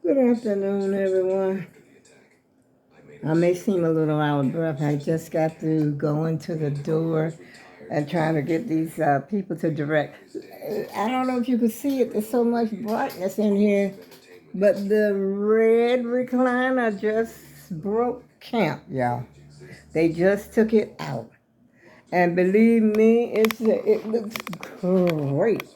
Good afternoon, everyone. I may seem a little out of breath. I just got through going to the door and trying to get these people to direct. I don't know if you could see it. There's so much brightness in here, but the red recliner just broke camp, y'all. They just took it out, and believe me, it looks great.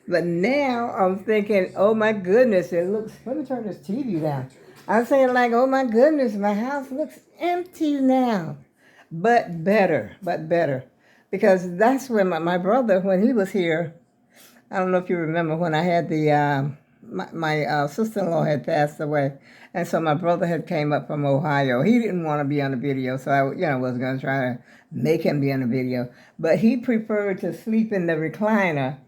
But now I'm thinking, oh my goodness, it looks. Let me turn this TV down. I'm saying like, oh my goodness, my house looks empty now, but better, because that's when my brother, when he was here. I don't know if you remember when I had my sister-in-law had passed away, and so my brother had came up from Ohio. He didn't want to be on the video, so I was going to try to make him be on the video, but he preferred to sleep in the recliner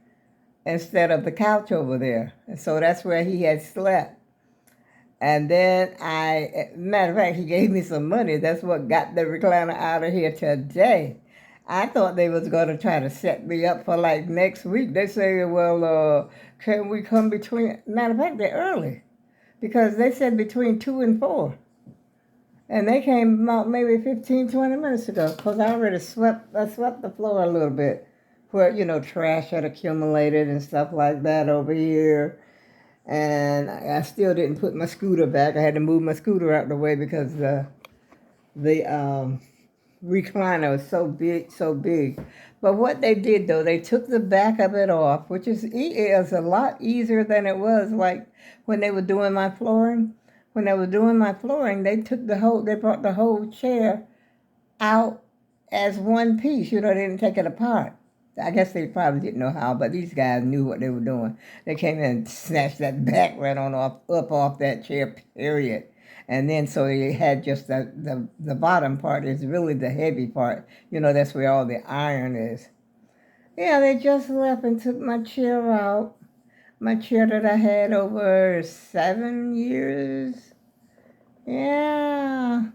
instead of the couch over there. And so that's where he had slept. And then matter of fact, he gave me some money. That's what got the recliner out of here today. I thought they was going to try to set me up for like next week. They say, well, can we come between, matter of fact, they're early because they said between 2 and 4. And they came about maybe 15, 20 minutes ago because I swept the floor a little bit where, trash had accumulated and stuff like that over here. And I still didn't put my scooter back. I had to move my scooter out the way because the recliner was so big, so big. But what they did, though, they took the back of it off, which is a lot easier than it was like when they were doing my flooring. When they were doing my flooring, they brought the whole chair out as one piece. They didn't take it apart. I guess they probably didn't know how, but these guys knew what they were doing. They came in and snatched that back right on up off that chair, period. And then so they had just the bottom part is really the heavy part. That's where all the iron is. Yeah, they just left and took my chair out. My chair that I had over 7 years. Yeah.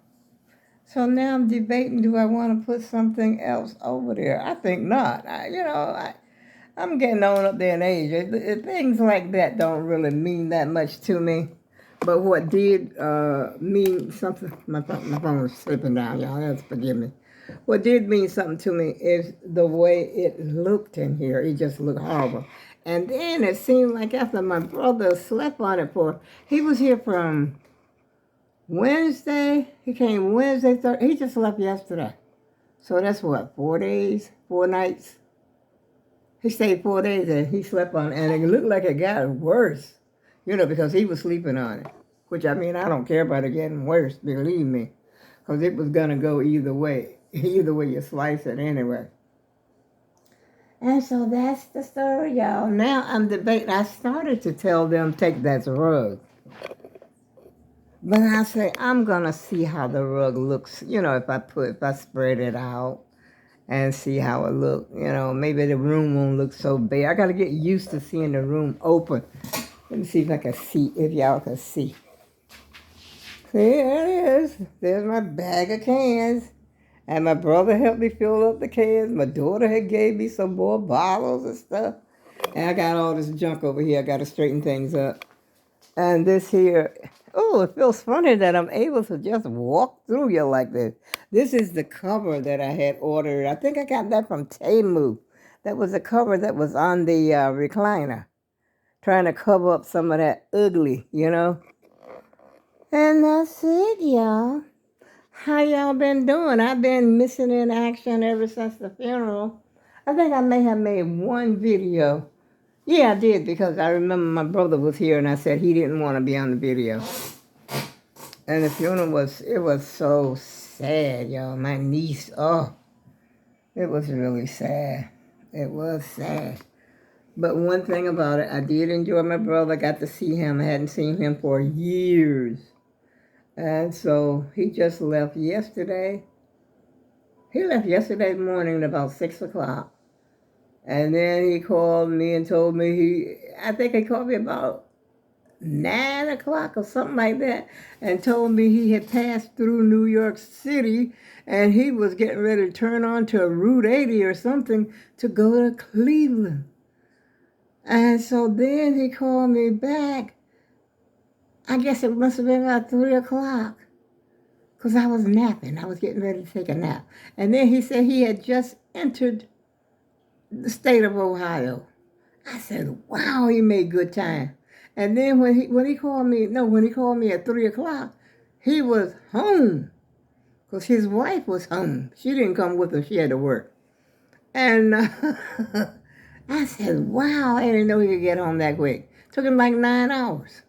So now I'm debating, do I want to put something else over there? I think not. I'm getting on up there in age. Things like that don't really mean that much to me. But what did mean something, my phone is slipping down, y'all. That's forgive me. What did mean something to me is the way it looked in here. It just looked horrible. And then it seemed like after my brother slept on it he was here from Wednesday. He came Wednesday, Thursday. He just left yesterday. So that's what, 4 days, 4 nights? He stayed 4 days and he slept on it. And it looked like it got worse, because he was sleeping on it. Which, I don't care about it getting worse, believe me. Because it was going to go either way. Either way you slice it anyway. And so that's the story, y'all. Now I'm debating. I started to tell them, take that rug. But I say, I'm going to see how the rug looks, if I spread it out and see how it looks. Maybe the room won't look so big. I got to get used to seeing the room open. Let me see if I can see, if y'all can see. See, there it is. There's my bag of cans. And my brother helped me fill up the cans. My daughter had gave me some more bottles and stuff. And I got all this junk over here. I got to straighten things up. And this here, oh, it feels funny that I'm able to just walk through here like this. This is the cover that I had ordered. I think I got that from Temu. That was the cover that was on the recliner. Trying to cover up some of that ugly, And that's it, y'all. How y'all been doing? I've been missing in action ever since the funeral. I think I may have made one video. Yeah, I did, because I remember my brother was here and I said he didn't want to be on the video. And the funeral was so sad, y'all. My niece, it was really sad. It was sad. But one thing about it, I did enjoy my brother. Got to see him. I hadn't seen him for years. And so he just left yesterday. He left yesterday morning at about 6 o'clock. And then he called me and told me I think he called me about 9 o'clock or something like that, and told me he had passed through New York City and he was getting ready to turn on to Route 80 or something to go to Cleveland. And so then he called me back I guess it must have been about 3 o'clock because I was napping. I was getting ready to take a nap. And then he said he had just entered the state of Ohio. I said, wow, he made good time. And then when he called me, no, when he called me at 3 o'clock, he was home because his wife was home. She didn't come with him. She had to work. And I said, wow, I didn't know he could get home that quick. Took him like 9 hours.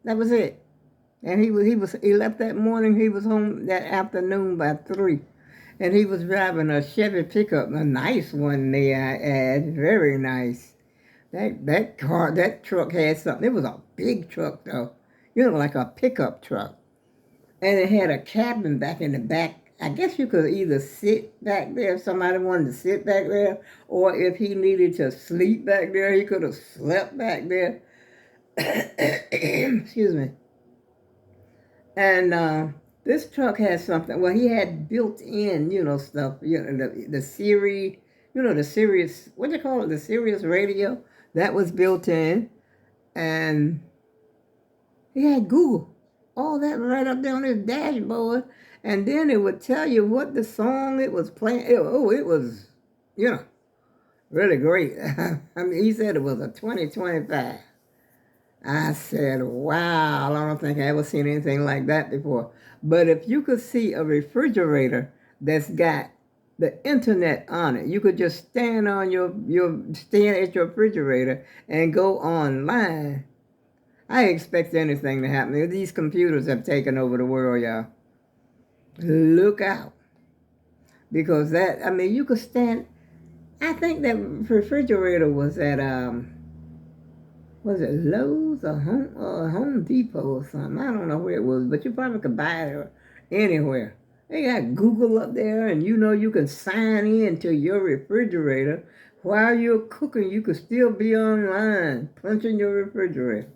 That was it. And he left that morning. He was home that afternoon by 3. And he was driving a Chevy pickup, a nice one they had, very nice. That truck had something. It was a big truck though, like a pickup truck. And it had a cabin back in the back. I guess you could either sit back there if somebody wanted to sit back there, or if he needed to sleep back there, he could have slept back there. Excuse me. And this truck had something. Well, he had built in, stuff. The Siri, the Sirius. What do you call it? The Sirius radio that was built in, and he had Google, all that right up there on his dashboard, and then it would tell you what the song it was playing. It was, really great. I mean, he said it was a 2025. I said, wow, I don't think I ever seen anything like that before. But if you could see a refrigerator that's got the internet on it, you could just stand at your refrigerator and go online. I expect anything to happen. These computers have taken over the world, y'all. Look out. Because you could stand. I think that refrigerator was at was it Lowe's or Home Depot or something? I don't know where it was, but you probably could buy it anywhere. They got Google up there, and you can sign in to your refrigerator while you're cooking. You could still be online, punching your refrigerator.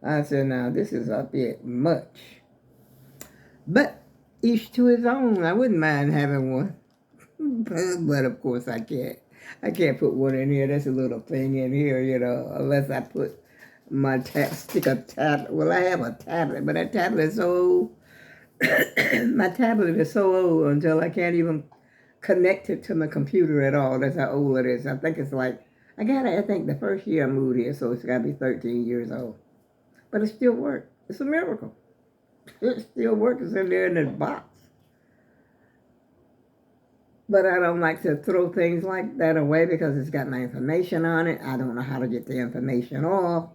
I said, now this is a bit much. But each to his own. I wouldn't mind having one. But of course I can't. I can't put one in here. That's a little thing in here, unless I put stick a tablet. Well, I have a tablet, but that tablet is so old. My tablet is so old until I can't even connect it to my computer at all. That's how old it is. I think it's like, I think the first year I moved here, so it's got to be 13 years old. But it still works. It's a miracle. It still works. It's in there in this box. But I don't like to throw things like that away because it's got my information on it. I don't know how to get the information off.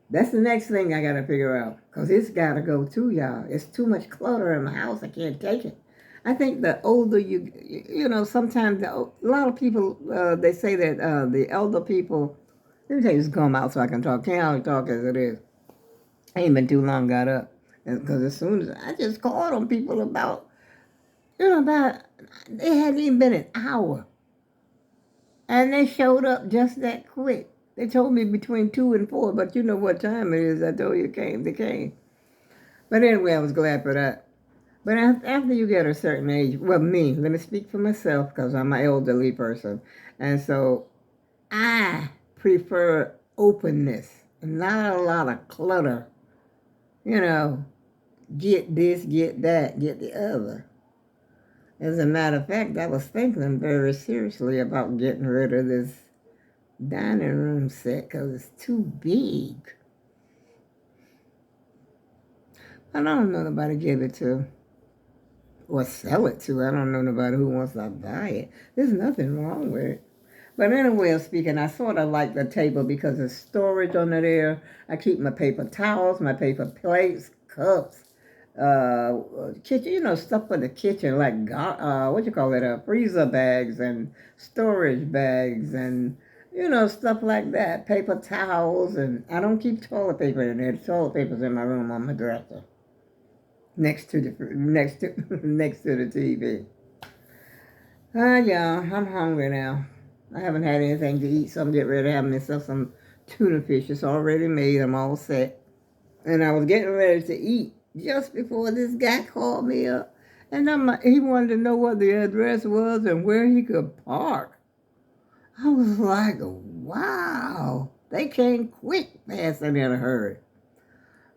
That's the next thing I got to figure out, because it's got to go too, y'all. It's too much clutter in my house. I can't take it. I think the older sometimes a lot of people, they say that the elder people, let me tell you, just come out so I can talk. Can't hardly talk as it is. I ain't been too long got up. Because as soon as I just called on people about they hadn't even been an hour. And they showed up just that quick. They told me between 2 and 4, but you know what time it is. I told you they came. But anyway, I was glad for that. But after you get a certain age, well, let me speak for myself because I'm an elderly person. And so I prefer openness, not a lot of clutter. Get this, get that, get the other. As a matter of fact, I was thinking very seriously about getting rid of this dining room set because it's too big. I don't know nobody to give it to or sell it to. I don't know nobody who wants to buy it. There's nothing wrong with it. But anyway of speaking, I sort of like the table because there's storage under there. I keep my paper towels, my paper plates, cups, kitchen, stuff for the kitchen, like freezer bags and storage bags and stuff like that. Paper towels, and I don't keep toilet paper in there. The toilet paper's in my room on my dresser, next to the TV. Yeah, I'm hungry now. I haven't had anything to eat, so I'm getting ready to have myself some tuna fish. It's already made. I'm all set, and I was getting ready to eat just before this guy called me up. And he wanted to know what the address was and where he could park. I was like, wow, they came quick, fast, and in a hurry.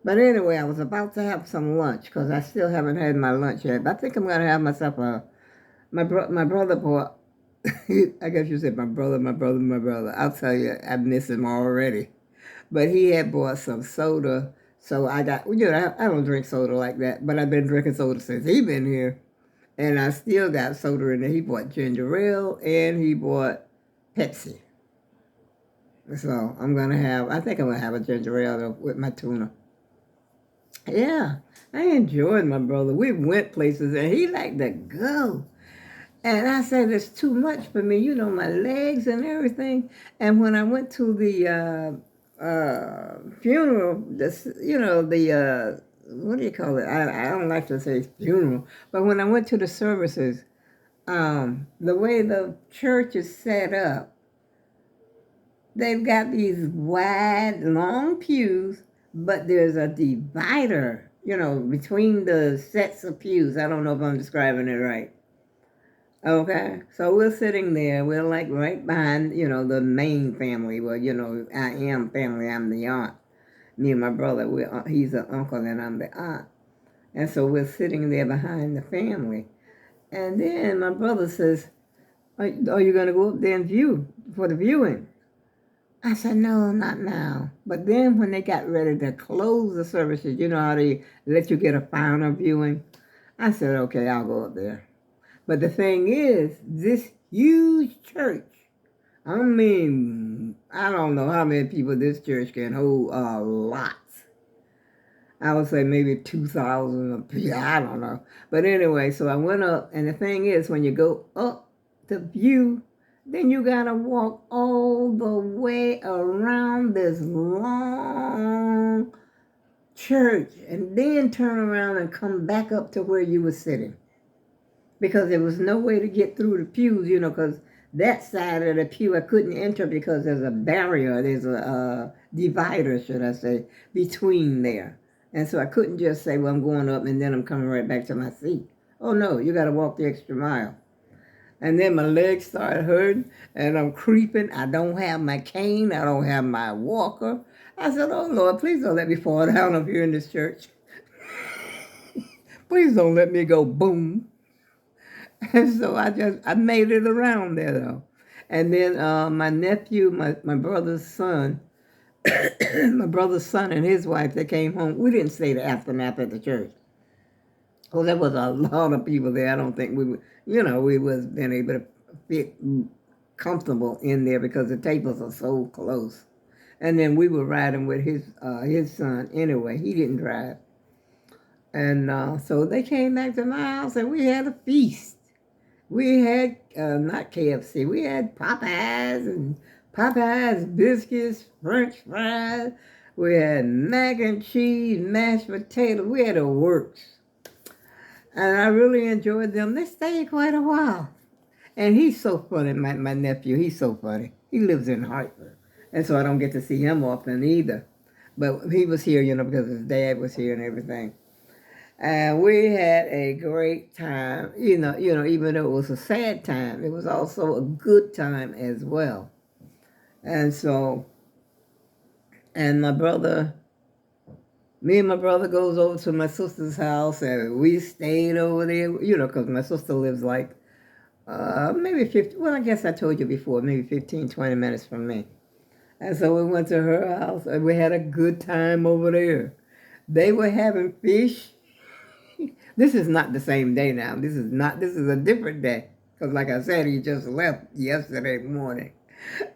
But anyway, I was about to have some lunch because I still haven't had my lunch yet. But I think I'm going to have myself a, my brother bought, I guess you said my brother. I'll tell you, I miss him already. But he had bought some soda. So I got, I don't drink soda like that, but I've been drinking soda since he been here. And I still got soda in there. He bought ginger ale and he bought Pepsi. So I think I'm going to have a ginger ale with my tuna. Yeah, I enjoyed my brother. We went places and he liked to go. And I said, it's too much for me, my legs and everything. And when I went to the funeral, what do you call it? I don't like to say funeral, but when I went to the services, the way the church is set up, they've got these wide, long pews, but there's a divider, between the sets of pews. I don't know if I'm describing it right. Okay, so we're sitting there. We're like right behind, the main family. Well, I am family. I'm the aunt. Me and my brother, he's the uncle and I'm the aunt. And so we're sitting there behind the family. And then my brother says, are you going to go up there and view for the viewing? I said, no, not now. But then when they got ready to close the services, you know how they let you get a final viewing? I said, okay, I'll go up there. But the thing is, this huge church, I mean, I don't know how many people this church can hold, a lot. I would say maybe 2,000 people, I don't know. But anyway, so I went up, and the thing is, when you go up to view, then you got to walk all the way around this long church and then turn around and come back up to where you were sitting. Because there was no way to get through the pews, because that side of the pew I couldn't enter because there's a barrier, there's a divider, should I say, between there. And so I couldn't just say, well, I'm going up and then I'm coming right back to my seat. Oh, no, you got to walk the extra mile. And then my legs started hurting and I'm creeping. I don't have my cane. I don't have my walker. I said, oh, Lord, please don't let me fall down up here in this church. Please don't let me go boom. And so I made it around there though. And then my nephew, my brother's son, my brother's son and his wife, they came home. We didn't stay the aftermath at the church. Because there was a lot of people there. I don't think we was been able to fit comfortable in there because the tables are so close. And then we were riding with his son anyway. He didn't drive. And so they came back to my house and we had a feast. We had, not KFC, we had Popeyes biscuits, French fries. We had mac and cheese, mashed potatoes. We had the works. And I really enjoyed them. They stayed quite a while. And he's so funny, my nephew. He's so funny. He lives in Hartford. And so I don't get to see him often either. But he was here, because his dad was here and everything. And we had a great time, even though it was a sad time, it was also a good time as well. And so, and me and my brother goes over to my sister's house and we stayed over there, because my sister lives like maybe 50, well, I guess I told you before, maybe 15, 20 minutes from me. And so we went to her house and we had a good time over there. They were having fish. This is not the same day now. This is a different day. Because like I said, he just left yesterday morning.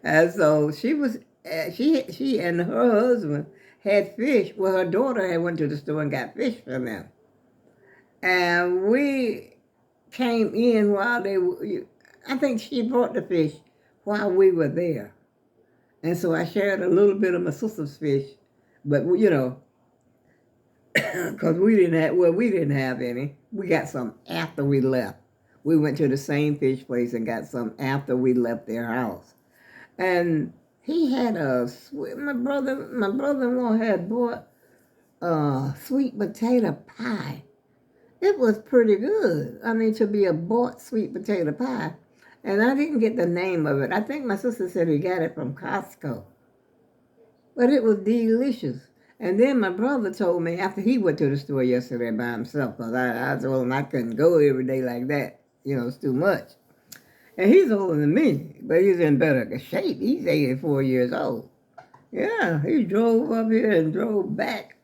And so she and her husband had fish. Well, her daughter had went to the store and got fish for them. And we came in while I think she brought the fish while we were there. And so I shared a little bit of my sister's fish. But, because we didn't have any. We got some after we left. We went to the same fish place and got some after we left their house. And he had my brother-in-law had bought sweet potato pie. It was pretty good. I mean, to be a bought sweet potato pie. And I didn't get the name of it. I think my sister said he got it from Costco. But it was delicious. And then my brother told me after he went to the store yesterday by himself, because I told him I couldn't go every day like that. You know, it's too much. And he's older than me, but he's in better shape. He's 84 years old. Yeah, he drove up here and drove back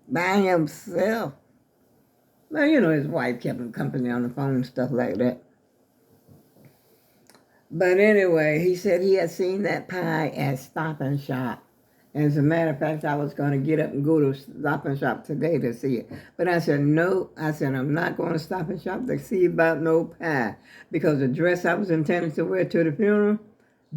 by himself. Well, you know, his wife kept him company on the phone and stuff like that. But anyway, he said he had seen that pie at Stop and Shop. As a matter of fact, I was going to get up and go to Stop and Shop today to see it. But I said, no. I said, I'm not going to Stop and Shop to see about no pie. Because the dress I was intending to wear to the funeral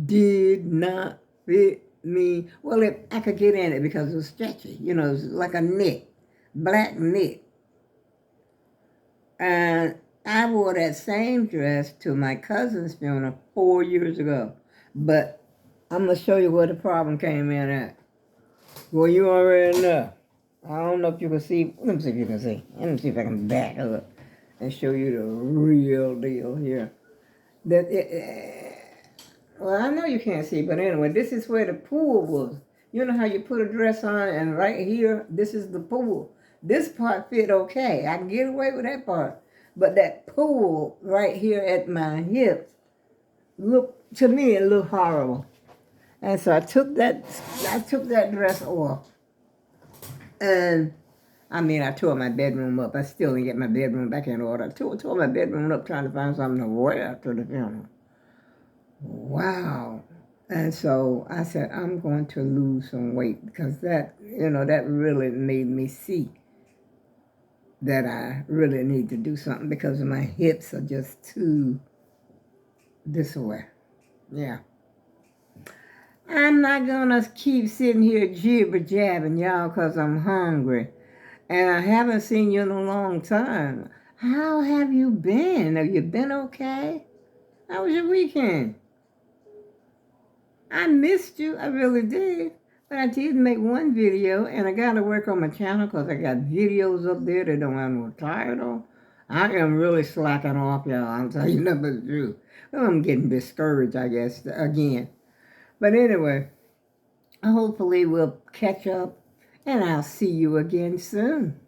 did not fit me. Well, I could get in it because it was stretchy. You know, it was like a knit, black knit. And I wore that same dress to my cousin's funeral 4 years ago. But I'm going to show you where the problem came in at. Well, you already know. I don't know if you can see. Let me see if you can see. Let me see if I can back up and show you the real deal here. Well, I know you can't see, but anyway, this is where the pool was. You know how you put a dress on and right here, this is the pool. This part fit okay. I can get away with that part. But that pool right here at my hips, to me, it looked horrible. And so I took that dress off. And I tore my bedroom up. I still didn't get my bedroom back in order. I tore my bedroom up trying to find something to wear after the funeral. Wow. And so I said, I'm going to lose some weight because that really made me see that I really need to do something because my hips are just too this way. Yeah. I'm not going to keep sitting here jibber-jabbing, y'all, because I'm hungry. And I haven't seen you in a long time. How have you been? Have you been okay? How was your weekend? I missed you. I really did. But I did make one video, and I got to work on my channel because I got videos up there that don't have no title. I am really slacking off, y'all. I'm telling you nothing but the truth. Well, I'm getting discouraged, I guess, again. But anyway, hopefully we'll catch up, and I'll see you again soon.